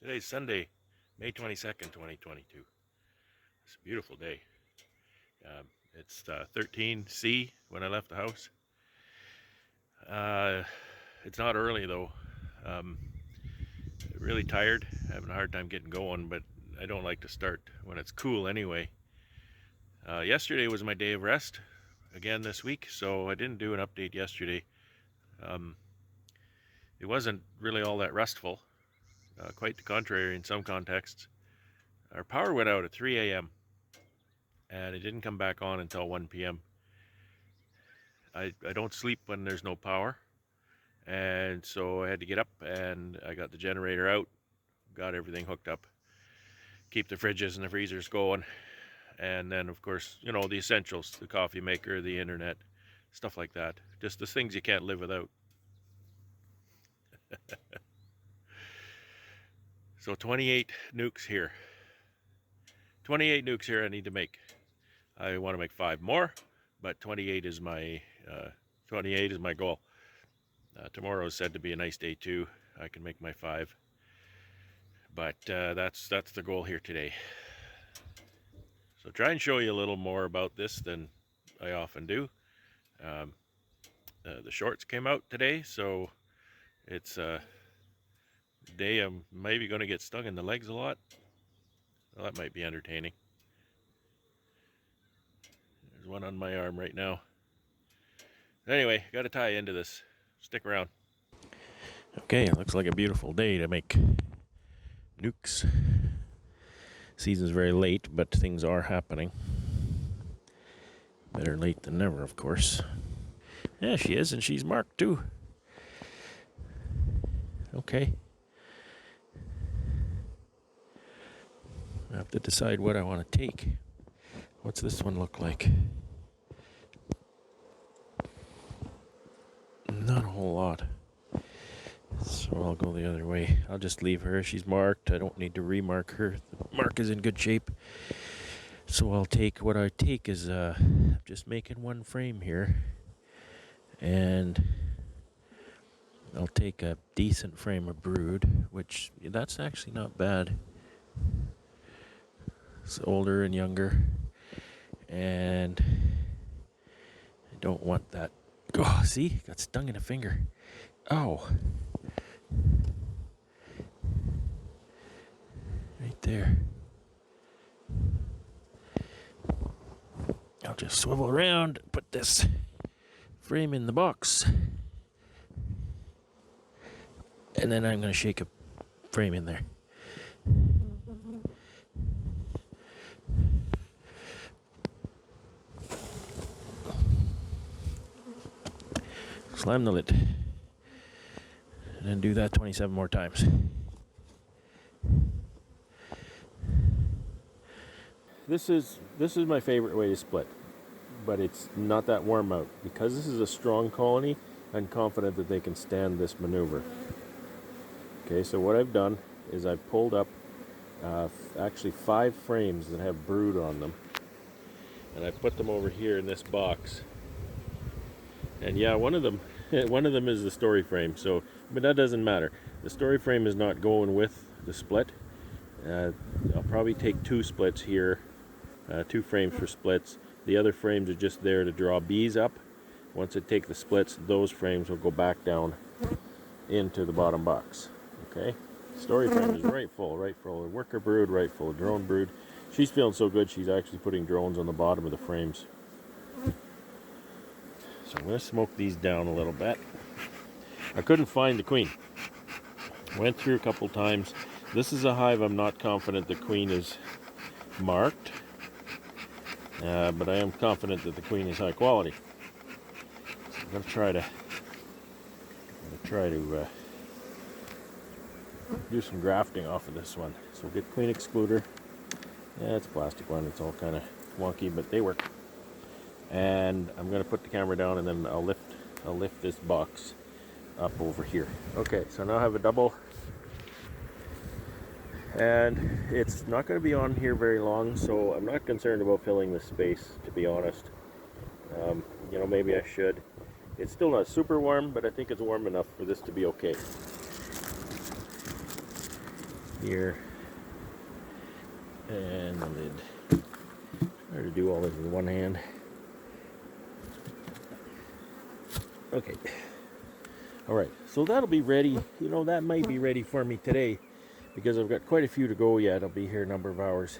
Today's Sunday, May 22nd, 2022. It's a beautiful day. It's 13C when I left the house. It's not early though. Really tired, having a hard time getting going, but I don't like to start when it's cool anyway. Yesterday was my day of rest again this week, so I didn't do an update yesterday. It wasn't really all that restful, quite the contrary in some contexts. Our power went out at 3 a.m. and it didn't come back on until 1 p.m. I don't sleep when there's no power, and so I had to get up and I got the generator out, got everything hooked up, keep the fridges and the freezers going, and then of course, you know, the essentials, the coffee maker, the internet, stuff like that, just the things you can't live without. So 28 nucs here. 28 nucs here I need to make. I want to make 5 more, but 28 is my 28 is my goal. Tomorrow is said to be a nice day too. I can make my 5, but that's the goal here today. So try and show you a little more about this than I often do. The shorts came out today, so it's a day I'm maybe going to get stung in the legs a lot. Well, that might be entertaining. There's one on my arm right now. Anyway, got to tie into this. Stick around. Okay, it looks like a beautiful day to make nucs. Season's very late, but things are happening. Better late than never, of course. Yeah, she is, and she's marked too. Okay. I have to decide what I want to take. What's this one look like? Not a whole lot. So I'll go the other way. I'll just leave her. She's marked. I don't need to remark her. The mark is in good shape. So I'll take, what I take is just making one frame here. And I'll take a decent frame of brood, which that's actually not bad. It's older and younger. And I don't want that. Oh, see? Got stung in a finger. Oh. Right there. I'll just swivel around, put this frame in the box. And then I'm going to shake a frame in there. Slam the lid. And then do that 27 more times. This is my favorite way to split, but it's not that warm out. Because this is a strong colony, I'm confident that they can stand this maneuver. Okay, so what I've done is I've pulled up actually 5 frames that have brood on them, and I put them over here in this box. And yeah, one of them is the story frame. So, but that doesn't matter. The story frame is not going with the split. I'll probably take 2 splits here, 2 frames for splits. The other frames are just there to draw bees up. Once I take the splits, those frames will go back down into the bottom box. Okay, story frame is right full of worker brood, right full of drone brood. She's feeling so good, she's actually putting drones on the bottom of the frames. So I'm going to smoke these down a little bit. I couldn't find the queen. Went through a couple times. This is a hive I'm not confident the queen is marked, but I am confident that the queen is high quality. So I'm going to try to do some grafting off of this one. So we'll get queen excluder. Yeah, it's a plastic one. It's all kind of wonky, but they work. And I'm going to put the camera down, and then I'll lift this box up over here. Okay, so now I have a double, and it's not going to be on here very long, so I'm not concerned about filling the space, to be honest. You know, maybe I should. It's still not super warm, but I think it's warm enough for this to be okay. here, and the lid. Try to do all this with one hand. Okay. All right, so that'll be ready. You know, that might be ready for me today because I've got quite a few to go yet. I'll be here a number of hours.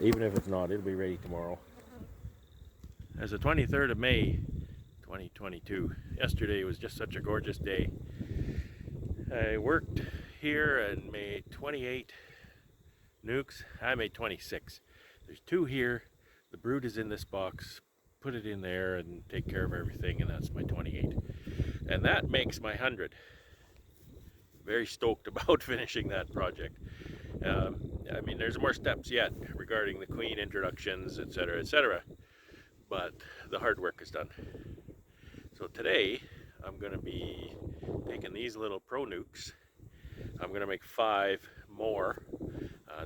Even if it's not, it'll be ready tomorrow. As the 23rd of May, 2022. Yesterday was just such a gorgeous day. I worked here and made 28 nucs. I made 26. There's 2 here. The brood is in this box. Put it in there and take care of everything, and that's my 28. And that makes my 100. Very stoked about finishing that project. I mean, there's more steps yet regarding the queen introductions, etc., etc. But the hard work is done. So today, I'm going to be taking these little pro nucs. I'm going to make 5 more.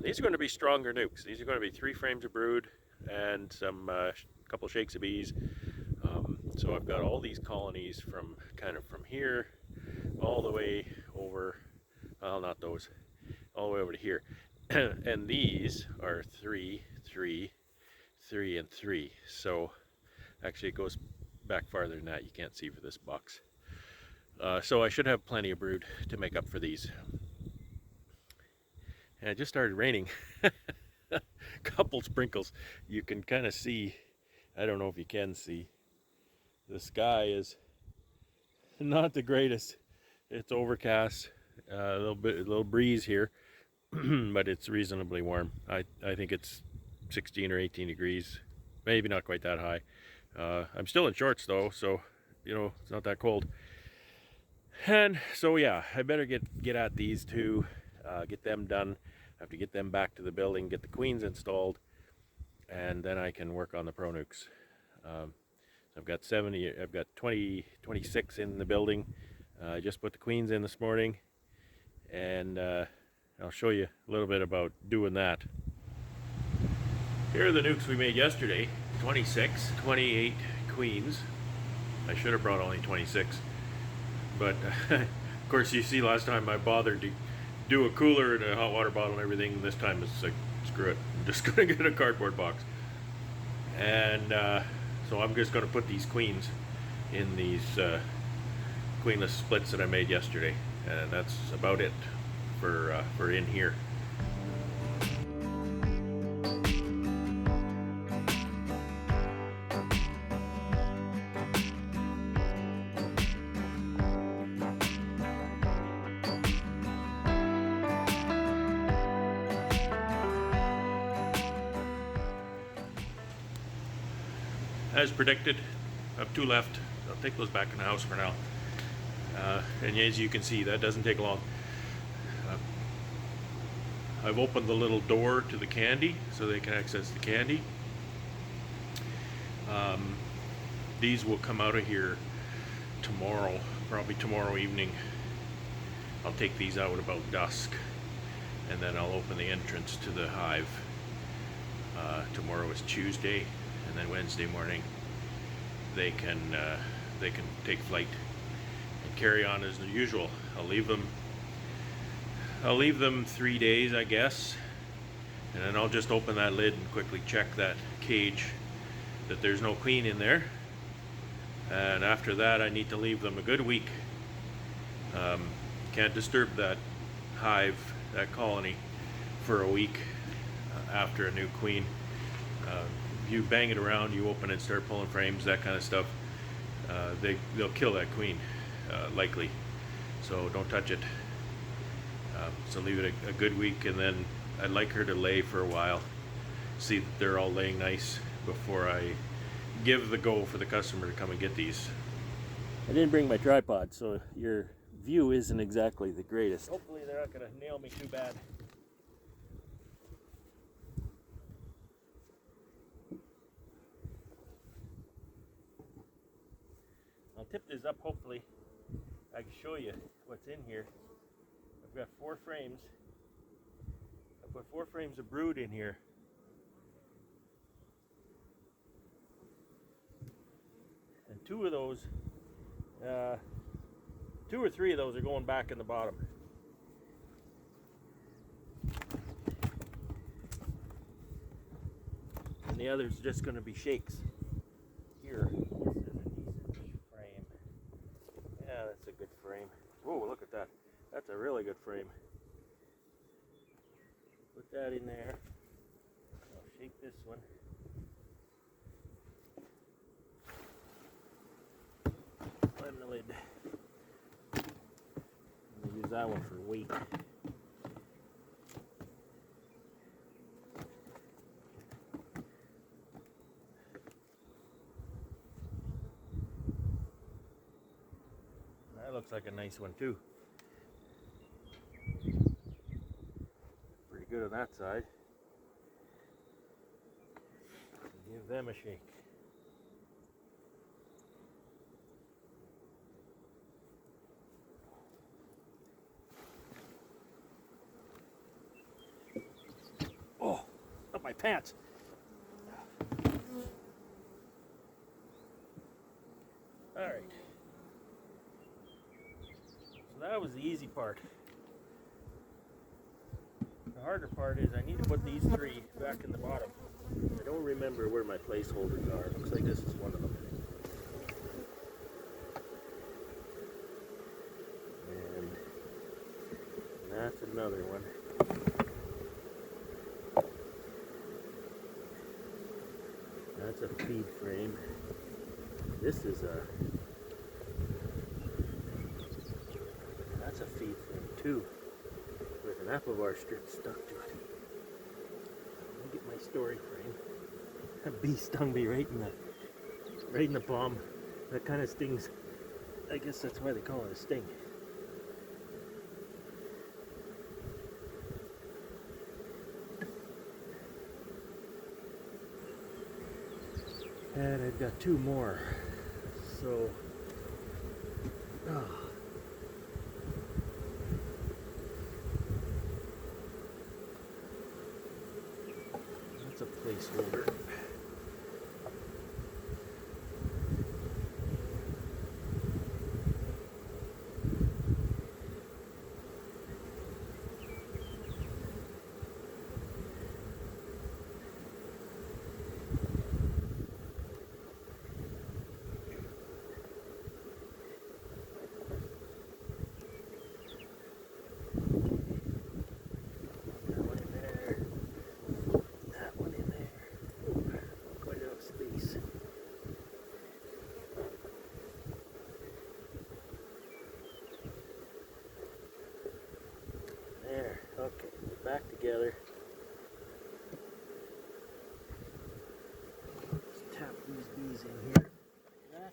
These are going to be stronger nucs. These are going to be 3 frames of brood and some couple shakes of bees. So I've got all these colonies from kind of from here all the way over, well, not those, all the way over to here. And these are 3, 3, 3, and 3. So actually it goes back farther than that. You can't see for this box. So I should have plenty of brood to make up for these. And it just started raining. Couple sprinkles. You can kind of see, I don't know if you can see, the sky is not the greatest. It's overcast, a little breeze here, but it's reasonably warm. I think it's 16 or 18 degrees, maybe not quite that high. I'm still in shorts though, so you know it's not that cold. And so yeah, I better get at these 2, get them done. I have to get them back to the building, get the queens installed, and then I can work on the pro nucs. I've got 26 in the building. I just put the queens in this morning, and I'll show you a little bit about doing that. Here are the nucs we made yesterday. 26, 28 queens. I should have brought only 26, but of course you see last time I bothered to do a cooler and a hot water bottle and everything. This time it's like, screw it, I'm just gonna get a cardboard box. And so I'm just gonna put these queens in these queenless splits that I made yesterday, and that's about it for in here. As predicted, I have 2 left. I'll take those back in the house for now. And as you can see, that doesn't take long. I've opened the little door to the candy so they can access the candy. These will come out of here tomorrow, probably tomorrow evening. I'll take these out about dusk, and then I'll open the entrance to the hive. Tomorrow is Tuesday, and then Wednesday morning they can take flight and carry on as usual. I'll leave them 3 days, I guess, and then I'll just open that lid and quickly check that cage that there's no queen in there. And after that, I need to leave them a good week. Can't disturb that hive, that colony, for a week after a new queen. You bang it around, you open it, start pulling frames, that kind of stuff, they'll kill that queen, likely. So don't touch it. So leave it a good week, and then I'd like her to lay for a while, see that they're all laying nice before I give the go for the customer to come and get these. I didn't bring my tripod, so your view isn't exactly the greatest. Hopefully they're not going to nail me too bad. I'll tip this up, hopefully I can show you what's in here. I've got 4 frames. I put 4 frames of brood in here. And 2 of those, 2 or 3 of those are going back in the bottom. the other's just going to be shakes. Here, this is a decent frame. Yeah, that's a good frame. Whoa, look at that. That's a really good frame. Put that in there. I'll shake this one. Slam the lid. I'm going to use that one for weight. That looks like a nice one too. Pretty good on that side. Give them a shake. Oh, up my pants. All right. So that was the easy part. The harder part is I need to put these three back in the bottom. I don't remember where my placeholders are. Looks like this is one of them. And that's another one. That's a feed frame. This is that's a feed frame too, with an apple bar strip stuck to it. Let me get my story frame. A bee stung me right in the palm. That kind of stings. I guess that's why they call it a sting. And I've got two more. So, that's a placeholder. There, okay, we're back together. Let's tap these bees in here. Like that.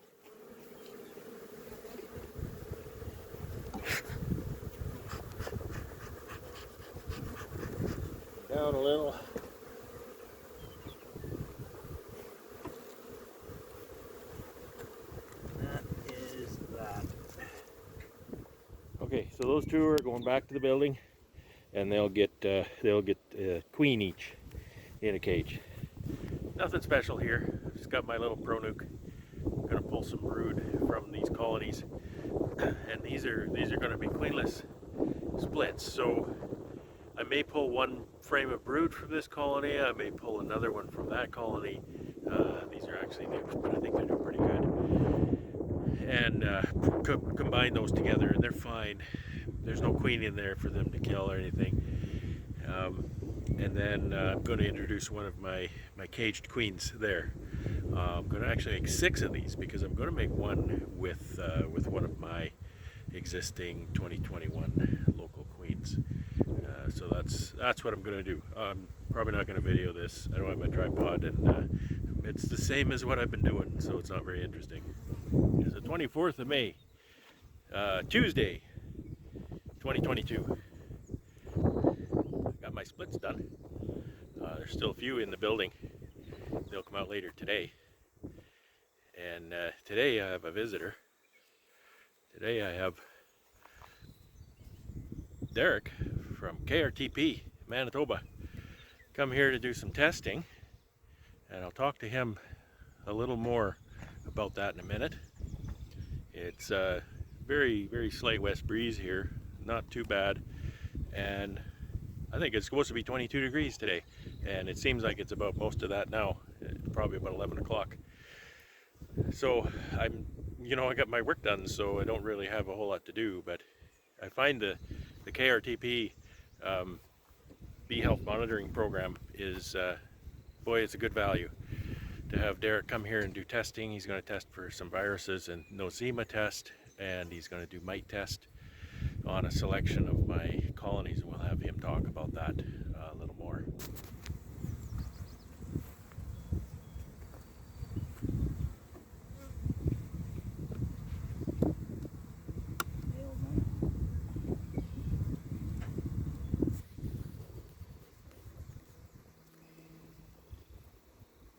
Down a little. That is that. Okay, so those two are going back to the building. And they'll get queen each in a cage. Nothing special here. Just got my little pro nuke. I'm gonna pull some brood from these colonies, and these are going to be queenless splits. So I may pull one frame of brood from this colony. I may pull another one from that colony. These are actually nukes, but I think they're doing pretty good. And combine those together, and they're fine. There's no queen in there for them to kill or anything. And then I'm going to introduce one of my caged queens there. I'm going to actually make 6 of these because I'm going to make one with one of my existing 2021 local queens. So that's what I'm going to do. I'm probably not going to video this. I don't have my tripod, and it's the same as what I've been doing, so it's not very interesting. It's the 24th of May, Tuesday, 2022. Got my splits done. There's still a few in the building. They'll come out later today. And today I have a visitor. Today I have Derek from KRTP, Manitoba, come here to do some testing. And I'll talk to him a little more about that in a minute. It's a very, very slight west breeze here. Not too bad. And I think it's supposed to be 22 degrees today, and it seems like it's about most of that now. probably about 11 o'clock. So I got my work done, so I don't really have a whole lot to do, but I find the KRTP bee health monitoring program is, boy, it's a good value. To have Derek come here and do testing, he's going to test for some viruses and nosema test, and he's going to do mite test on a selection of my colonies, and we'll have him talk about that a little more.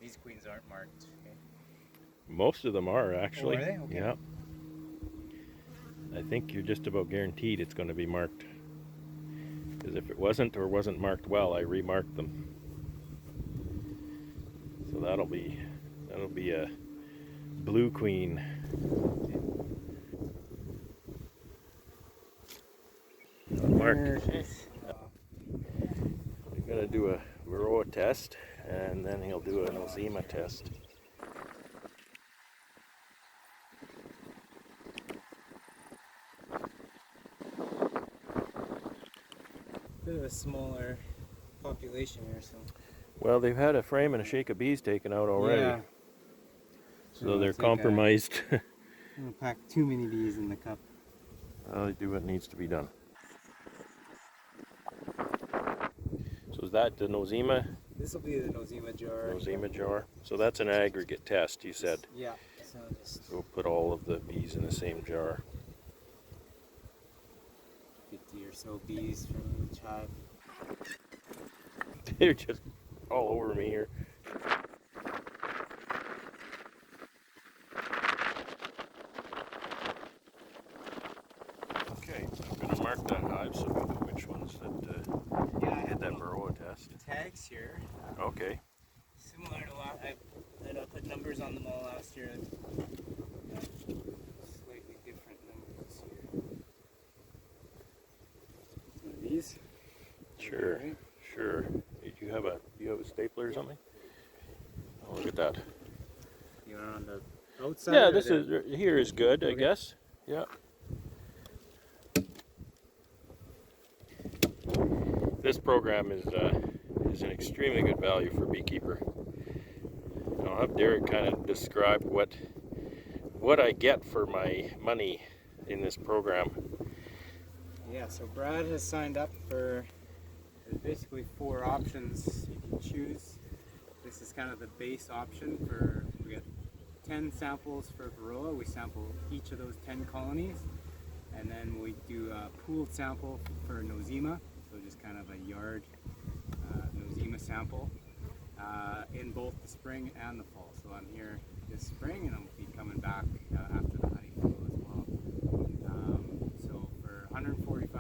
These queens aren't marked. Okay. Most of them are, actually. Oh, are they? Okay. Yeah. I think you're just about guaranteed it's going to be marked. Because if it wasn't or wasn't marked well, I remarked them. So that'll be a blue queen. Marked. We're going to do a varroa test, and then he'll do a nosema test. Bit of a smaller population here, so. Well, they've had a frame and a shake of bees taken out already. Yeah. So they're compromised. I'm gonna pack too many bees in the cup. Well, they do what needs to be done. So is that the nosema? This will be the nosema jar. Nosema jar. So that's an aggregate test, you said. Yeah. So just So we'll put all of the bees in the same jar. 50 or so bees from each hive. They're just all over me here. Okay, I'm going to mark that hive so we know which ones that I did that varroa test. tags here. Okay. Similar to I put numbers on them all last year. Slightly different numbers here. Some of these. Sure. Okay. Sure. Do you have a stapler or something? Oh, look at that. You are on the outside. Yeah, this here is good, I Okay. guess. Yeah. This program is an extremely good value for a beekeeper. I'll have Derek kind of describe what I get for my money in this program. Yeah, so Brad has signed up for, there's basically 4 options you can choose. This is kind of the base option for, we get 10 samples for varroa. We sample each of those 10 colonies, and then we do a pooled sample for nosema, so just kind of a yard nosema sample in both the spring and the fall. So I'm here this spring, and I'll be coming back after the honey flow as well. So for $145,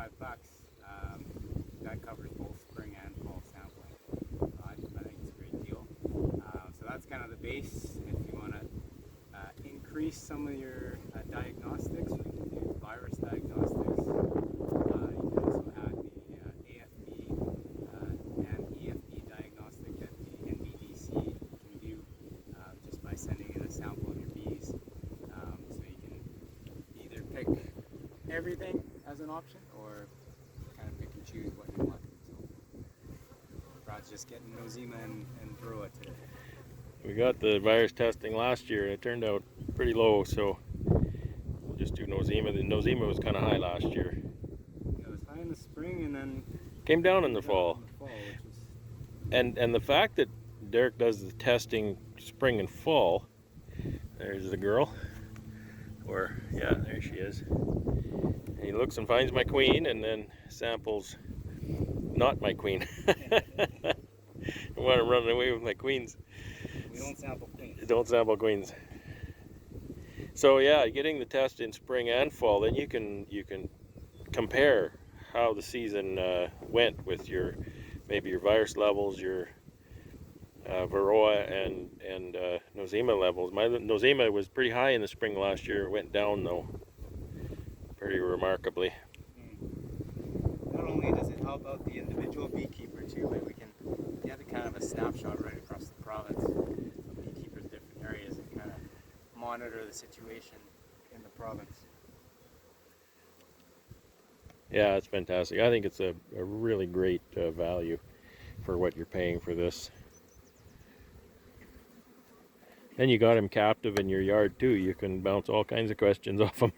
that covers both spring and fall sampling. I think it's a great deal. So that's kind of the base. If you want to increase some of your diagnostics, we can do virus diagnostics. You can also add the AFB and EFB diagnostic that the NBDC can do just by sending in a sample of your bees. So you can either pick everything as an option, or kind of pick and choose what you want. So Brad's just getting nosema and varroa today. We got the virus testing last year, and it turned out pretty low, so we'll just do nosema. The nosema was kind of high last year. It was high in the spring, and then Came down in the fall. which was And the fact that Derek does the testing spring and fall, there's the girl, or yeah, there she is. And he looks and finds my queen, and then samples not my queen. I want to run away with my queens. we don't sample queens. Don't sample queens. So yeah, getting the test in spring and fall, then you can compare how the season went with maybe your virus levels, your varroa and nosema levels. My nosema was pretty high in the spring last year. It went down though, pretty remarkably. Not only does it help out the individual beekeeper too, but we can get a kind of a snapshot right across the province of situation in the province. Yeah, it's fantastic. I think it's a really great value for what you're paying for this. And you got him captive in your yard too. You can bounce all kinds of questions off him.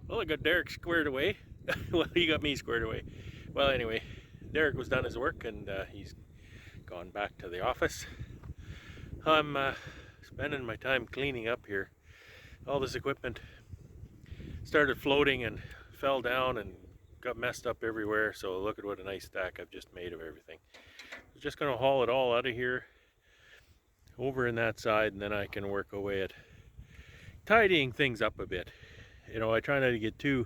Well, I got Derek squared away. Well, he got me squared away. Well, anyway, Derek was done his work and he's gone back to the office. I'm spending my time cleaning up here. All this equipment started floating and fell down and got messed up everywhere. So look at what a nice stack I've just made of everything. I'm just going to haul it all out of here over in that side, and then I can work away at tidying things up a bit. You know, I try not to get too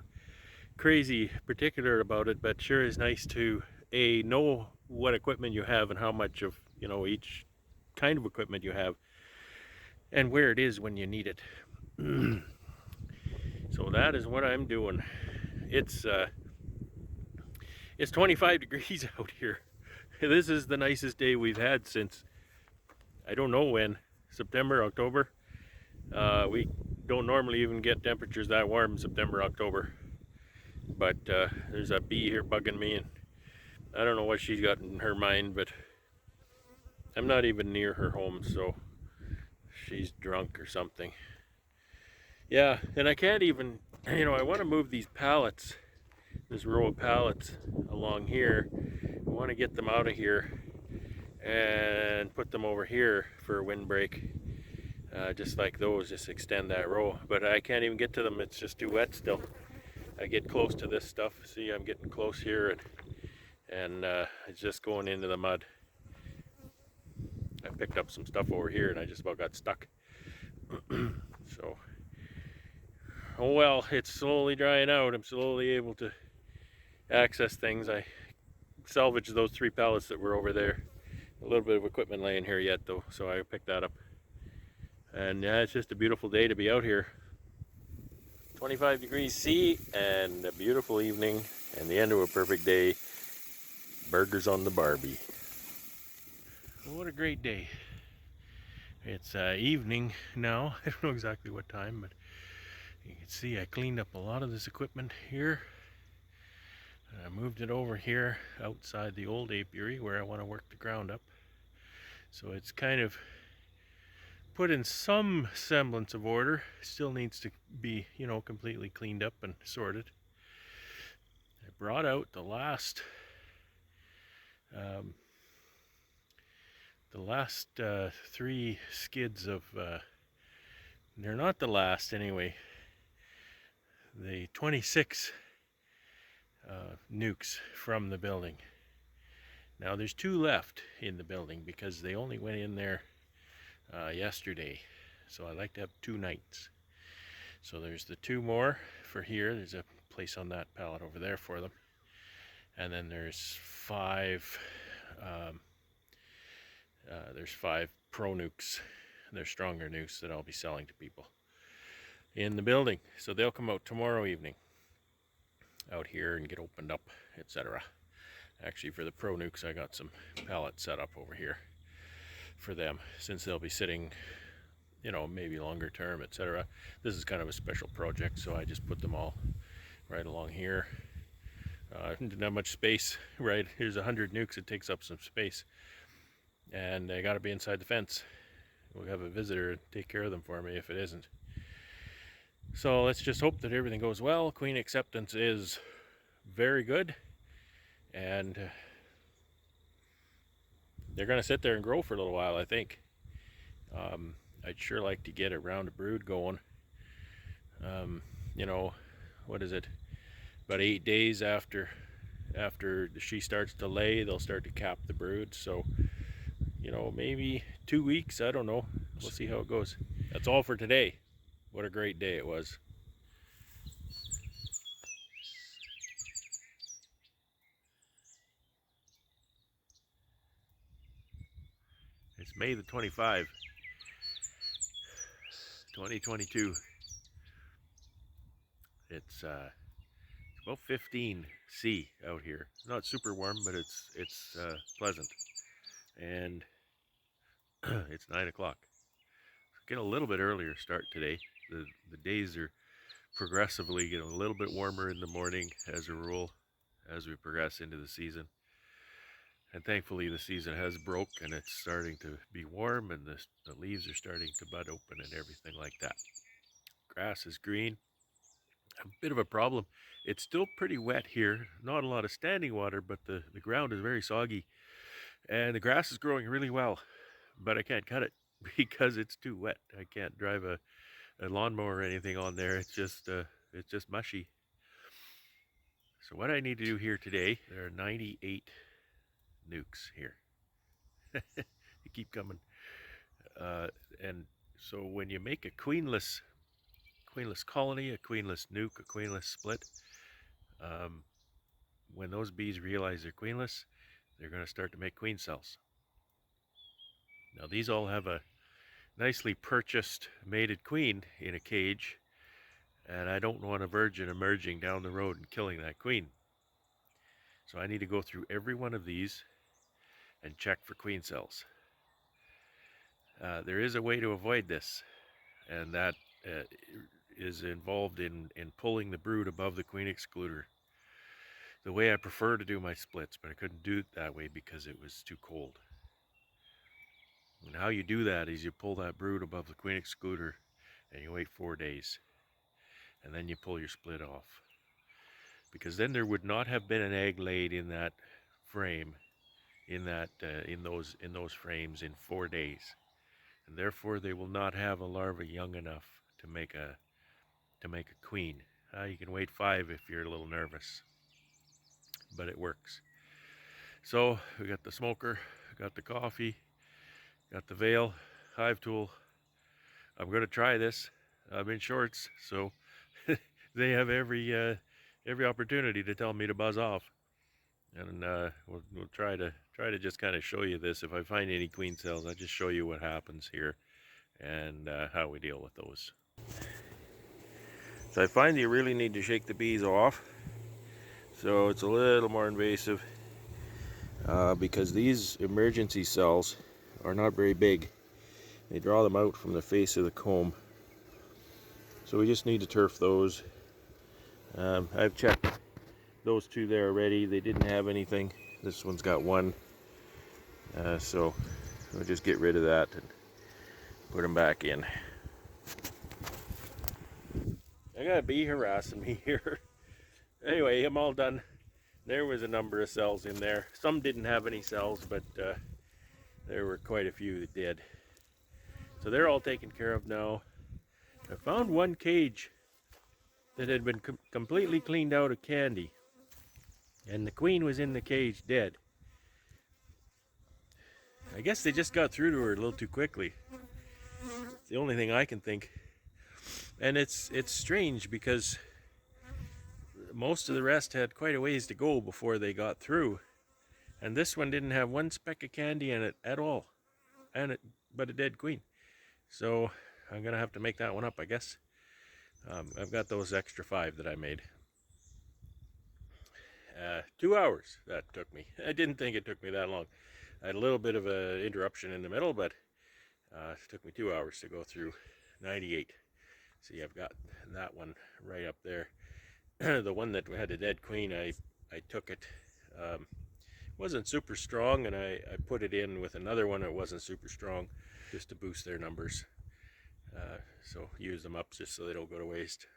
crazy particular about it, but sure is nice to know what equipment you have and how much of, you know, each kind of equipment you have and where it is when you need it. So that is what I'm doing. It's 25 degrees out here. This is the nicest day we've had since I don't know when, September, October. We don't normally even get temperatures that warm in September, October. But there's a bee here bugging me, and I don't know what she's got in her mind, but I'm not even near her home, so she's drunk or something. Yeah, and I can't even, you know, I want to move these pallets, this row of pallets along here. I want to get them out of here and put them over here for a windbreak. Just like those, just extend that row. But I can't even get to them, it's just too wet still. I get close to this stuff. See, I'm getting close here, and it's just going into the mud. I picked up some stuff over here and I just about got stuck. So, oh well, it's slowly drying out. I'm slowly able to access things. I salvaged those 3 pallets that were over there. A little bit of equipment laying here yet though, so I picked that up. And yeah, it's just a beautiful day to be out here. 25 degrees C and a beautiful evening and the end of a perfect day. Burgers on the Barbie. Well, what a great day. It's evening now. I don't know exactly what time, but you can see I cleaned up a lot of this equipment here. I moved it over here outside the old apiary where I want to work the ground up. So it's kind of put in some semblance of order. Still needs to be, you know, completely cleaned up and sorted. I brought out the last 3 skids of, they're not the last anyway, the 26 nucs from the building. Now there's 2 left in the building because they only went in there yesterday, so I like to have 2 nights. So there's the 2 more for here. There's a place on that pallet over there for them, and then there's 5 pro nucs. They're stronger nucs that I'll be selling to people in the building, so they'll come out tomorrow evening out here and get opened up, etc. Actually, for the pro nucs, I got some pallets set up over here for them, since they'll be sitting, you know, maybe longer term, etc. This is kind of a special project, so I just put them all right along here. Didn't have much space, right? Here's 100 nucs, it takes up some space, and they got to be inside the fence. we'll have a visitor take care of them for me if it isn't. So let's just hope that everything goes well. Queen acceptance is very good, and they're going to sit there and grow for a little while, I think. I'd sure like to get a round of brood going. You know, what is it? About 8 days after she starts to lay, they'll start to cap the brood. So, you know, maybe 2 weeks. I don't know. We'll see how it goes. That's all for today. What a great day it was. It's May the 25, 2022. It's about 15 C out here. Not super warm, but it's pleasant. And it's 9 o'clock. Getting a little bit earlier start today. The days are progressively getting a little bit warmer in the morning as a rule as we progress into the season. And thankfully the season has broke and it's starting to be warm, and the leaves are starting to bud open and everything like that. Grass is green. A bit of a problem. It's still pretty wet here. Not a lot of standing water, but the ground is very soggy. And the grass is growing really well, but I can't cut it because it's too wet. I can't drive a lawnmower or anything on there. It's just mushy. So what I need to do here today, there are 98 nucs here. They keep coming. And so when you make a queenless colony, a queenless nuc, a queenless split, when those bees realize they're queenless, they're going to start to make queen cells. Now these all have a nicely purchased mated queen in a cage, and I don't want a virgin emerging down the road and killing that queen. So I need to go through every one of these and check for queen cells. There is a way to avoid this, and that is involved in pulling the brood above the queen excluder. The way I prefer to do my splits, but I couldn't do it that way because it was too cold. And how you do that is you pull that brood above the queen excluder and you wait 4 days, and then you pull your split off. Because then there would not have been an egg laid in that frame, in those frames in 4 days, and therefore they will not have a larva young enough to make a queen. You can wait 5 if you're a little nervous, but it works. So we got the smoker, got the coffee, got the veil, hive tool. I'm going to try this. I'm in shorts, so they have every opportunity to tell me to buzz off, and we'll try to just kind of show you this. If I find any queen cells, I'll just show you what happens here and how we deal with those. So I find you really need to shake the bees off, so it's a little more invasive because these emergency cells are not very big. They draw them out from the face of the comb, so we just need to turf those. I've checked those 2 there already. They didn't have anything. This one's got 1, so we'll just get rid of that and put them back in. I got a bee harassing me here. Anyway, I'm all done. There was a number of cells in there. Some didn't have any cells, but there were quite a few that did. So they're all taken care of now. I found one cage that had been completely cleaned out of candy, and the queen was in the cage dead. I guess they just got through to her a little too quickly. It's the only thing I can think. And it's strange because most of the rest had quite a ways to go before they got through, and this one didn't have 1 speck of candy in it at all, but a dead queen. So I'm gonna have to make that one up, I guess. I've got those extra 5 that I made. 2 hours that took me. I didn't think it took me that long. I had a little bit of an interruption in the middle, but it took me 2 hours to go through 98. See, I've got that one right up there. The one that had a dead queen, I took it wasn't super strong, and I put it in with another one that wasn't super strong just to boost their numbers. So use them up just so they don't go to waste.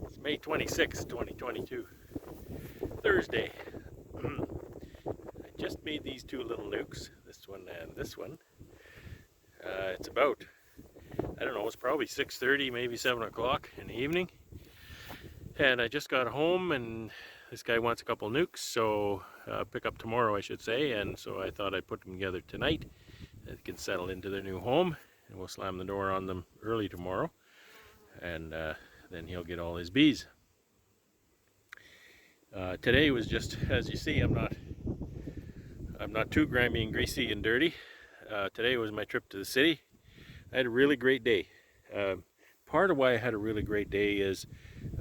It's May 26, 2022, Thursday. I just made these two little nucs, this one and this one. It's about, I don't know, it's probably 6:30, maybe 7 o'clock in the evening. And I just got home, and this guy wants a couple nucs, so pick up tomorrow, I should say. And so I thought I'd put them together tonight. They can settle into their new home, and we'll slam the door on them early tomorrow. And then he'll get all his bees. Today was just, as you see, I'm not too grimy and greasy and dirty. Today was my trip to the city. I had a really great day. Part of why I had a really great day is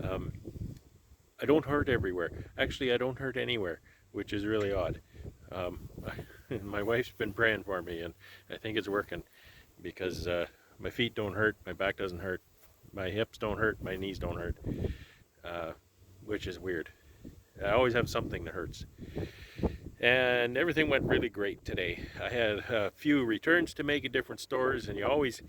I don't hurt everywhere. Actually, I don't hurt anywhere, which is really odd. My wife's been praying for me, and I think it's working because my feet don't hurt, my back doesn't hurt, my hips don't hurt, my knees don't hurt, which is weird. I always have something that hurts. And everything went really great today. I had a few returns to make at different stores, and I'm always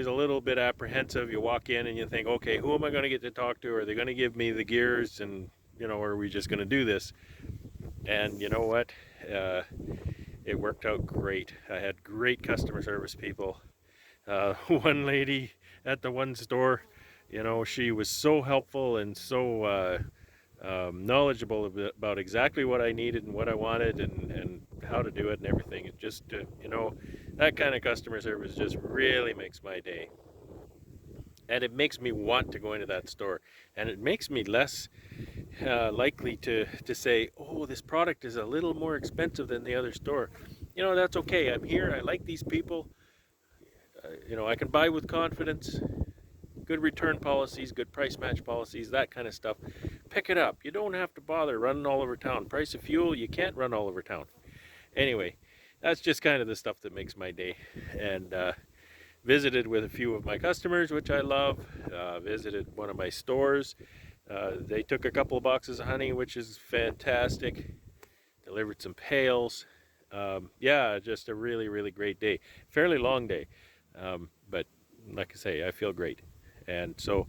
a little bit apprehensive. You walk in and you think, okay, who am I going to get to talk to? Are they going to give me the gears? And, are we just going to do this? And you know what? It worked out great. I had great customer service people. One lady at the one store, she was so helpful and so knowledgeable about exactly what I needed and what I wanted and how to do it and everything. It just, that kind of customer service just really makes my day. And it makes me want to go into that store. And it makes me less likely to say, oh, this product is a little more expensive than the other store. That's okay. I'm here. I like these people. I can buy with confidence. Good return policies, good price match policies, that kind of stuff. Pick it up. You don't have to bother running all over town. Price of fuel, you can't run all over town. Anyway, that's just kind of the stuff that makes my day. And visited with a few of my customers, which I love. Visited one of my stores. They took a couple of boxes of honey, which is fantastic. Delivered some pails. Yeah, just a really, really great day. Fairly long day, but like I say, I feel great. And so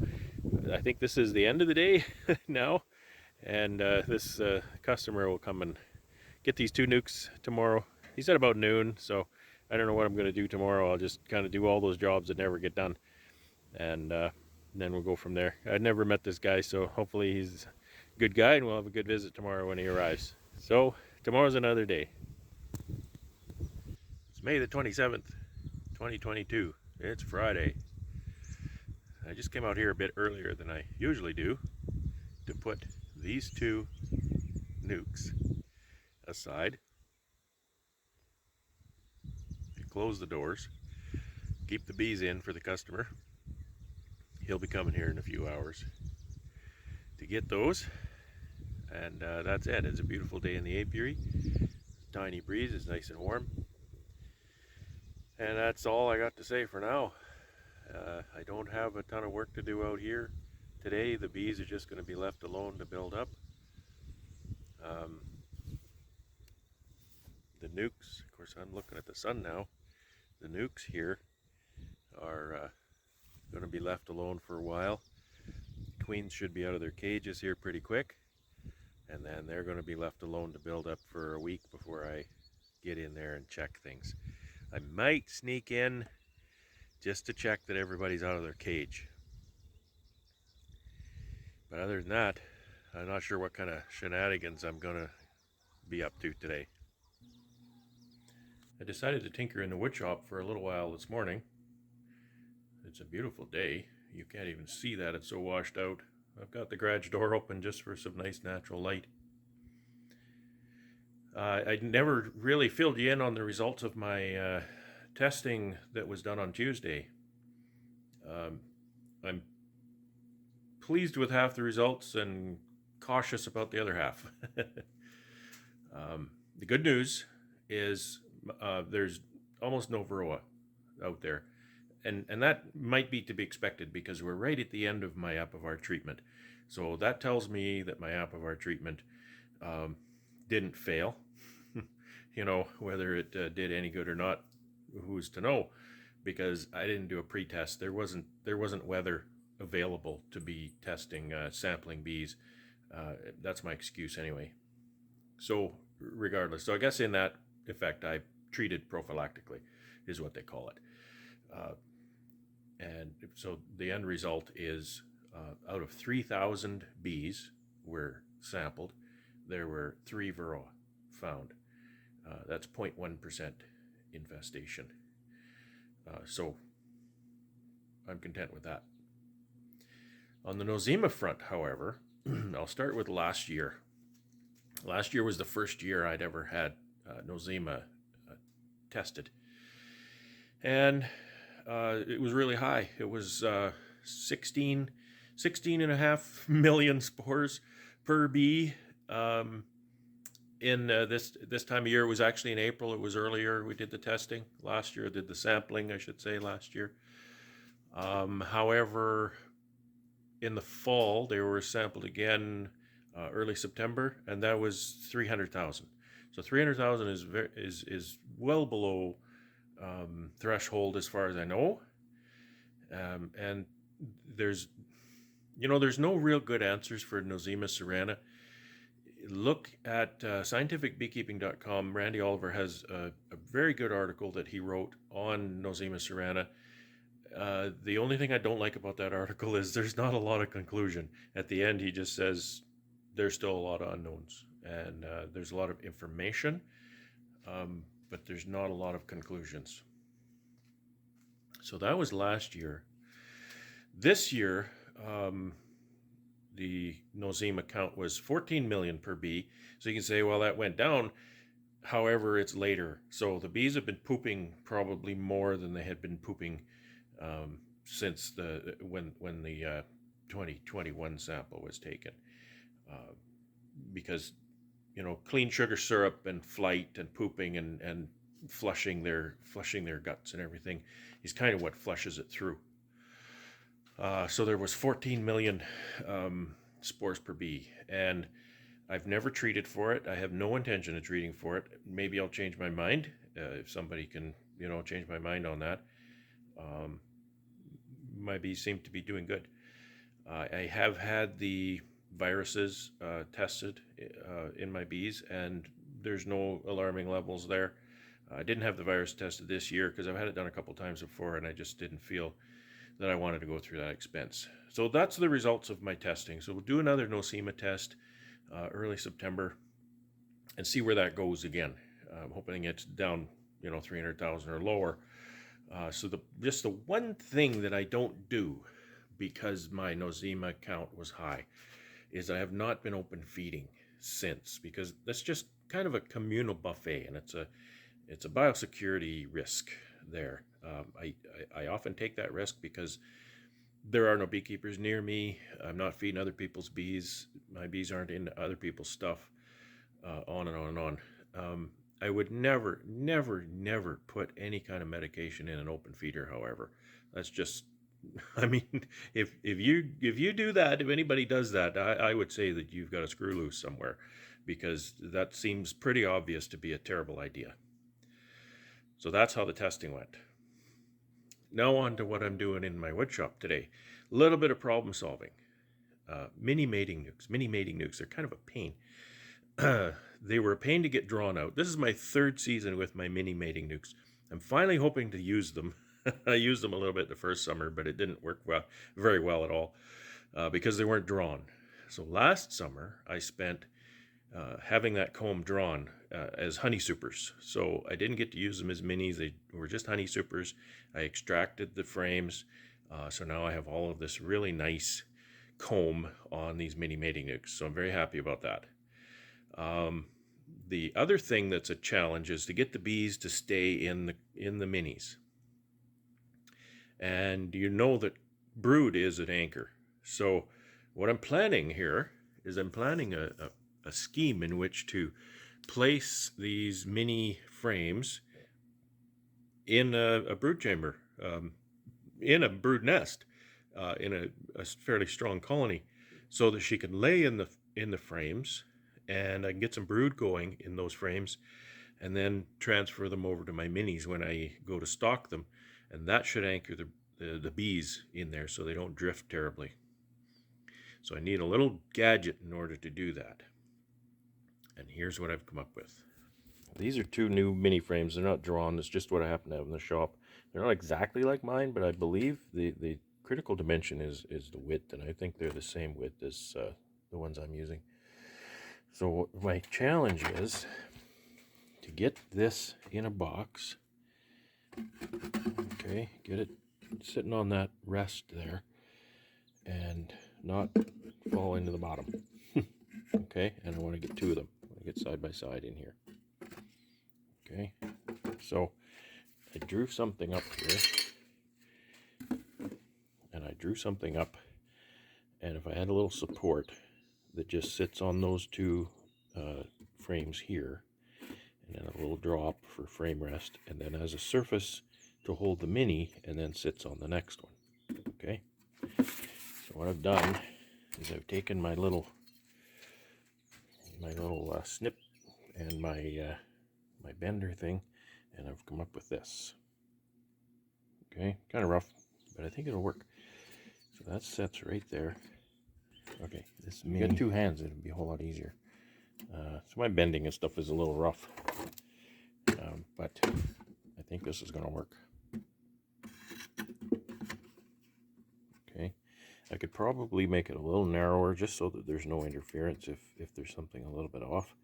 I think this is the end of the day now. And this customer will come and get these two nucs tomorrow. He said about noon, so I don't know what I'm going to do tomorrow. I'll just kind of do all those jobs that never get done. And then we'll go from there. I've never met this guy, so hopefully he's a good guy and we'll have a good visit tomorrow when he arrives. So tomorrow's another day. It's May the 27th, 2022. It's Friday. I just came out here a bit earlier than I usually do to put these two nucs aside, close the doors, keep the bees in for the customer. He'll be coming here in a few hours to get those, and that's it. It's a beautiful day in the apiary. Tiny breeze, it's nice and warm, and that's all I got to say for now. I don't have a ton of work to do out here today. The bees are just going to be left alone to build up. The nucs, of course I'm looking at the sun now, the nucs here are going to be left alone for a while. Queens should be out of their cages here pretty quick, and then they're going to be left alone to build up for a week before I get in there and check things. I might sneak in just to check that everybody's out of their cage. But other than that, I'm not sure what kind of shenanigans I'm going to be up to today. I decided to tinker in the wood shop for a little while this morning. It's a beautiful day. You can't even see that, it's so washed out. I've got the garage door open just for some nice natural light. I never really filled you in on the results of my testing that was done on Tuesday. I'm pleased with half the results and cautious about the other half. The good news is there's almost no varroa out there. And that might be to be expected because we're right at the end of my apivar treatment. So that tells me that my apivar treatment didn't fail. Whether it did any good or not, who's to know? Because I didn't do a pre-test. There wasn't weather available to be testing sampling bees. That's my excuse anyway. So regardless, so I guess in that effect, I treated prophylactically, is what they call it. And so the end result is out of 3,000 bees were sampled, there were 3 varroa found. That's 0.1% infestation. So I'm content with that. On the nosema front, however, I'll start with last year. Last year was the first year I'd ever had nosema tested. And it was really high. It was 16 and a half million spores per bee. In this time of year, it was actually in April. It was earlier. We did the testing last year. Did the sampling, I should say, last year. However, in the fall, they were sampled again early September, and that was 300,000. So 300,000 is well below threshold as far as I know. And there's no real good answers for Nosema cerana. Look at scientificbeekeeping.com. Randy Oliver has a very good article that he wrote on Nosema cerana. The only thing I don't like about that article is there's not a lot of conclusion. At the end, he just says there's still a lot of unknowns, and there's a lot of information, but there's not a lot of conclusions. So that was last year. This year, the nosema count was 14 million per bee. So you can say, well, that went down. However, it's later. So the bees have been pooping probably more than they had been pooping since when the 2021 sample was taken. Because, clean sugar syrup and flight and pooping and flushing their guts and everything is kind of what flushes it through. So there was 14 million spores per bee, and I've never treated for it. I have no intention of treating for it. Maybe I'll change my mind if somebody can, change my mind on that. My bees seem to be doing good. I have had the viruses tested in my bees, and there's no alarming levels there. I didn't have the virus tested this year because I've had it done a couple times before, and I just didn't feel that I wanted to go through that expense. So that's the results of my testing. So we'll do another nosema test early September and see where that goes again. I'm hoping it's down, 300,000 or lower. So just the one thing that I don't do because my nosema count was high is I have not been open feeding since, because that's just kind of a communal buffet, and it's a biosecurity risk there. I often take that risk because there are no beekeepers near me. I'm not feeding other people's bees. My bees aren't into other people's stuff, on and on and on. I would never, never, never put any kind of medication in an open feeder, however. That's just, if you do that, if anybody does that, I would say that you've got a screw loose somewhere, because that seems pretty obvious to be a terrible idea. So that's how the testing went. Now on to what I'm doing in my woodshop today. A little bit of problem solving. Mini mating nukes, they're kind of a pain. They were a pain to get drawn out. This is my third season with my mini mating nukes. I'm finally hoping to use them. I used them a little bit the first summer, but it didn't work very well at all because they weren't drawn. So last summer, I spent having that comb drawn as honey supers. So I didn't get to use them as minis. They were just honey supers. I extracted the frames. So now I have all of this really nice comb on these mini mating nukes. So I'm very happy about that. The other thing that's a challenge is to get the bees to stay in the minis. And that brood is an anchor. So what I'm planning here is I'm planning a scheme in which to place these mini frames in a brood chamber, in a brood nest, in a fairly strong colony, so that she can lay in the frames, and I can get some brood going in those frames, and then transfer them over to my minis when I go to stock them, and that should anchor the bees in there so they don't drift terribly. So I need a little gadget in order to do that, and here's what I've come up with. These are two new mini frames. They're not drawn. It's just what I happen to have in the shop. They're not exactly like mine, but I believe the critical dimension is the width, and I think they're the same width as the ones I'm using. So my challenge is to get this in a box. Okay, get it sitting on that rest there and not fall into the bottom. Okay, and I want to get two of them. I want to get side by side in here. Okay, so I drew something up here, and I drew something up, and if I had a little support that just sits on those two frames here, and then a little drop for frame rest, and then as a surface to hold the mini, and then sits on the next one. Okay, so what I've done is I've taken my little snip and my bender thing, and I've come up with this. Okay, kind of rough, but I think it'll work. So that sets right there. Okay, this mini. Got two hands, it'll be a whole lot easier. So my bending and stuff is a little rough, but I think this is going to work. Okay, I could probably make it a little narrower just so that there's no interference if there's something a little bit off.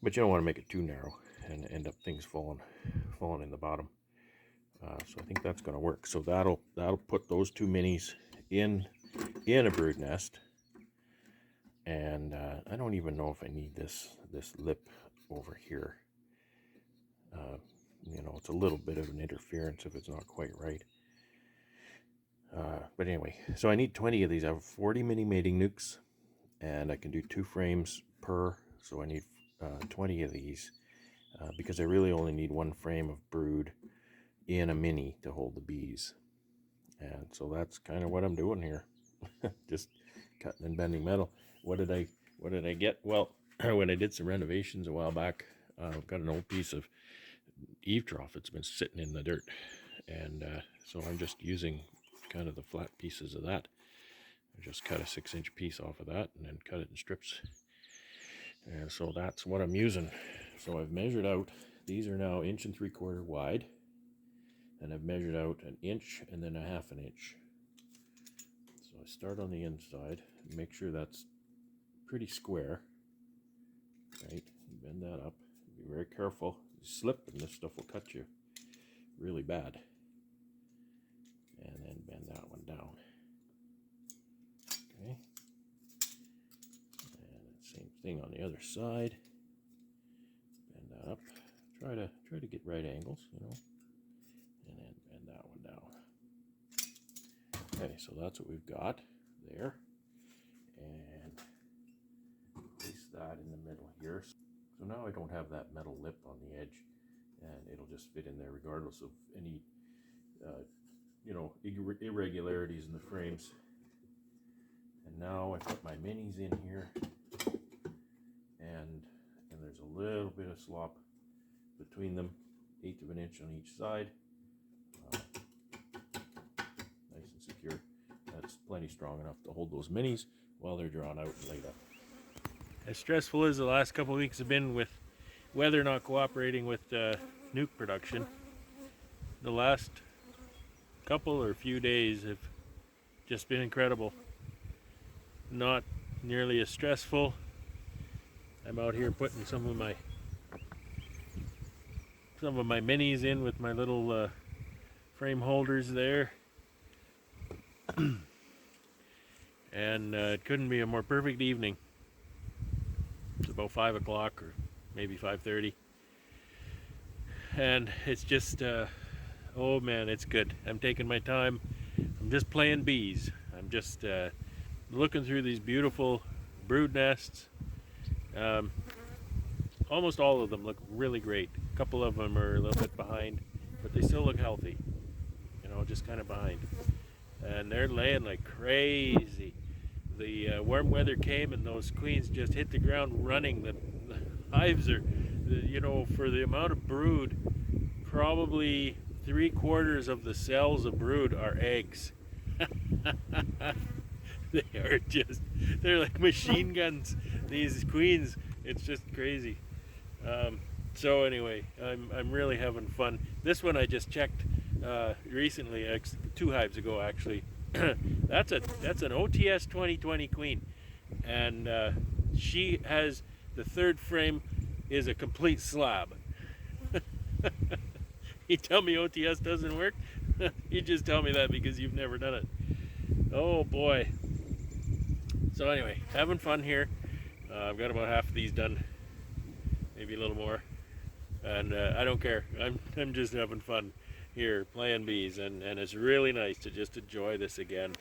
But you don't want to make it too narrow and end up things falling in the bottom. So I think that's going to work. So that'll put those two minis in a brood nest. And I don't even know if I need this lip over here. You know, it's a little bit of an interference if it's not quite right. But anyway, so I need 20 of these. I have 40 mini mating nucs, and I can do 2 frames per. So I need 20 of these because I really only need 1 frame of brood in a mini to hold the bees. And so that's kind of what I'm doing here. Just cutting and bending metal. What did I get? Well, when I did some renovations a while back, I've got an old piece of eave trough. It's been sitting in the dirt, and so I'm just using kind of the flat pieces of that. I just cut a 6-inch piece off of that and then cut it in strips, and so that's what I'm using. So I've measured out, these are now 1 3/4 inches wide, and I've measured out 1 inch and then 1/2 inch. So I start on the inside, make sure that's pretty square, right? Bend that up, be very careful. You slip and this stuff will cut you really bad. And then bend that one down. Okay. And same thing on the other side. Bend that up. Try to get right angles, you know. And then bend that one down. Okay, so that's what we've got there. And place that in the middle here. So now I don't have that metal lip on the edge, and it'll just fit in there regardless of any you know, irregularities in the frames. And now I put my minis in here, and there's a little bit of slop between them, 1/8 of an inch on each side. Nice and secure. That's plenty strong enough to hold those minis while they're drawn out and laid up. As stressful as the last couple of weeks have been with weather not cooperating with nuc production, the last couple or few days have just been incredible. Not nearly as stressful. I'm out here putting some of my minis in with my little frame holders there. And it couldn't be a more perfect evening. It's about 5 o'clock or maybe 5:30. And it's just oh man, it's good. I'm taking my time. I'm just playing bees. I'm just looking through these beautiful brood nests. Um, Almost all of them look really great. A couple of them are a little bit behind, but they still look healthy. You know, just kind of behind. And they're laying like crazy. The warm weather came and those queens just hit the ground running. The hives are, you know, for the amount of brood, probably 3/4 of the cells of brood are eggs. They are just, they're like machine guns, these queens. It's just crazy. So anyway, I'm really having fun. This one I just checked recently, 2 hives ago actually. That's an OTS 2020 queen, and she has the third frame is a complete slab. You tell me OTS doesn't work? You just tell me that because you've never done it. Oh boy. So anyway, having fun here. I've got about half of these done, maybe a little more, and I don't care. I'm just having fun here playing bees, and it's really nice to just enjoy this again.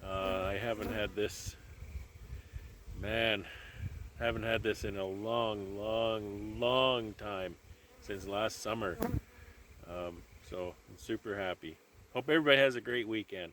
I haven't had this, man, haven't had this in a long time, since last summer. So I'm super happy. Hope everybody has a great weekend.